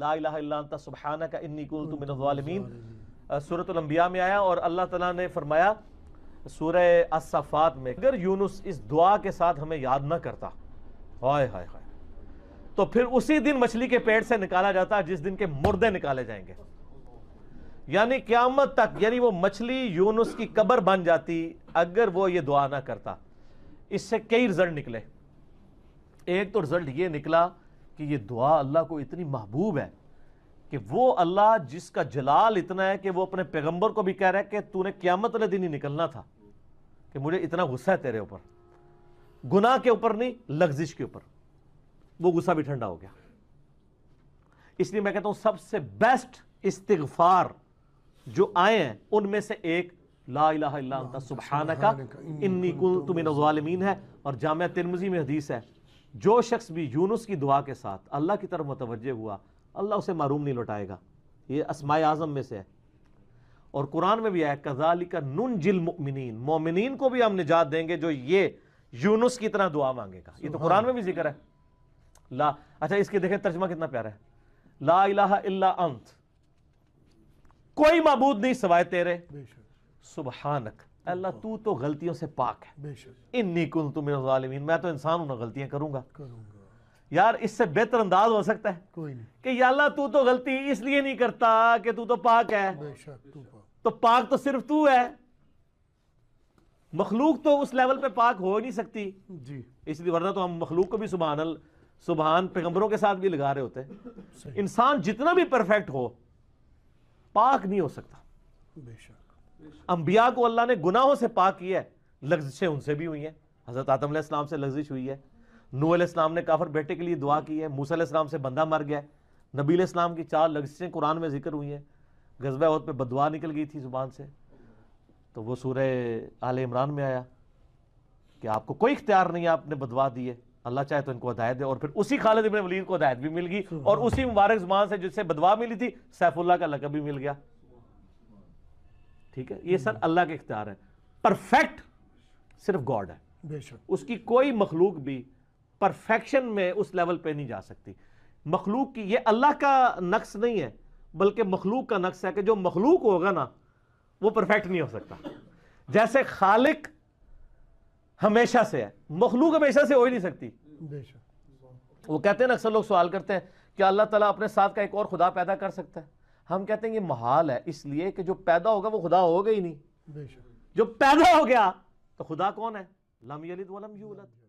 لا الہ الا انت سبحانک انی کنت من الظالمین سورۃ الانبیاء میں آیا، اور اللہ تعالیٰ نے فرمایا سورہ الصفات میں، اگر یونس اس دعا کے ساتھ ہمیں یاد نہ کرتا، ہائے ہائے ہائے، تو پھر اسی دن مچھلی کے پیٹ سے نکالا جاتا جس دن کے مردے نکالے جائیں گے، یعنی قیامت تک، یعنی وہ مچھلی یونس کی قبر بن جاتی اگر وہ یہ دعا نہ کرتا۔ اس سے کئی رزلٹ نکلے۔ ایک تو رزلٹ یہ نکلا کہ یہ دعا اللہ کو اتنی محبوب ہے کہ وہ اللہ جس کا جلال اتنا ہے کہ وہ اپنے پیغمبر کو بھی کہہ رہا ہے کہ تو نے قیامت والے دن ہی نکلنا تھا، کہ مجھے اتنا غصہ ہے تیرے اوپر، گناہ کے اوپر نہیں، لغزش کے اوپر، وہ غصہ بھی ٹھنڈا ہو گیا۔ اس لیے میں کہتا ہوں سب سے بیسٹ استغفار جو آئے ہیں ان میں سے ایک لا الہ الا انت سبحانک انی کنت من الظالمین ہے، اور جامعہ ترمذی میں حدیث ہے جو شخص بھی یونس کی دعا کے ساتھ اللہ کی طرف متوجہ ہوا اللہ اسے محروم نہیں لوٹائے گا۔ یہ اسماء اعظم میں سے ہے، اور قرآن میں بھی ہے کذالک ننجی المؤمنین، مومنین کو بھی ہم نجات دیں گے جو یہ یونس کی طرح دعا مانگے گا۔ یہ تو قرآن میں بھی ذکر ہے۔ لا اچھا اس کے دیکھیں ترجمہ کتنا پیارا ہے، لا الہ الا انت، کوئی معبود نہیں سوائے تیرے، سبحانک، اللہ تو غلطیوں سے پاک ہے، انی کنت من الظالمین، میں تو انسان ہوں، غلطیاں کروں گا۔ یار اس سے بہتر انداز ہو سکتا ہے کوئی نہیں کہ یا اللہ تو غلطی اس لیے نہیں کرتا کہ تو پاک ہے، تو پاک تو صرف تو ہے، مخلوق تو اس لیول پہ پاک ہو نہیں سکتی جی، اس لیے، ورنہ تو ہم مخلوق کو بھی سبحان پیغمبروں کے ساتھ بھی لگا رہے ہوتے ہیں۔ انسان جتنا بھی پرفیکٹ ہو پاک نہیں ہو سکتا۔ بے شک انبیاء کو اللہ نے گناہوں سے پاک کیا ہے، لغزشیں ان سے بھی ہوئی ہیں، حضرت آدم علیہ السلام سے لغزش ہوئی ہے، نوح علیہ السلام نے کافر بیٹے کے لیے دعا کی ہے، موسیٰ علیہ السلام سے بندہ مر گیا ہے، نبی علیہ السلام کی 4 لغزشیں قرآن میں ذکر ہوئی ہیں، غزوہ احد پہ بددعا نکل گئی تھی زبان سے، تو وہ سورہ آل عمران میں آیا کہ آپ کو کوئی اختیار نہیں ہے، آپ نے بددعا دی ہے، اللہ چاہے تو ان کو ہدایت دے، اور پھر اسی خالد ابن ولید کو ہدایت بھی مل گئی، اور اسی مبارک زبان سے جس سے بددعا ملی تھی سیف اللہ کا لقب بھی مل گیا۔ ٹھیک ہے، یہ سر اللہ کے اختیار ہے، پرفیکٹ صرف گاڈ ہے، بے شک اس کی کوئی مخلوق بھی پرفیکشن میں اس لیول پہ نہیں جا سکتی۔ مخلوق کی، یہ اللہ کا نقص نہیں ہے بلکہ مخلوق کا نقص ہے کہ جو مخلوق ہوگا نا وہ پرفیکٹ نہیں ہو سکتا۔ جیسے خالق ہمیشہ سے ہے، مخلوق ہمیشہ سے ہو ہی نہیں سکتی۔ بے شک وہ کہتے ہیں نا، اکثر لوگ سوال کرتے ہیں کہ اللہ تعالیٰ اپنے ساتھ کا ایک اور خدا پیدا کر سکتا ہے، ہم کہتے ہیں یہ محال ہے، اس لیے کہ جو پیدا ہوگا وہ خدا ہوگا ہی نہیں، بے شک جو پیدا ہو گیا تو خدا کون ہے؟ لم یلد ولم یولد۔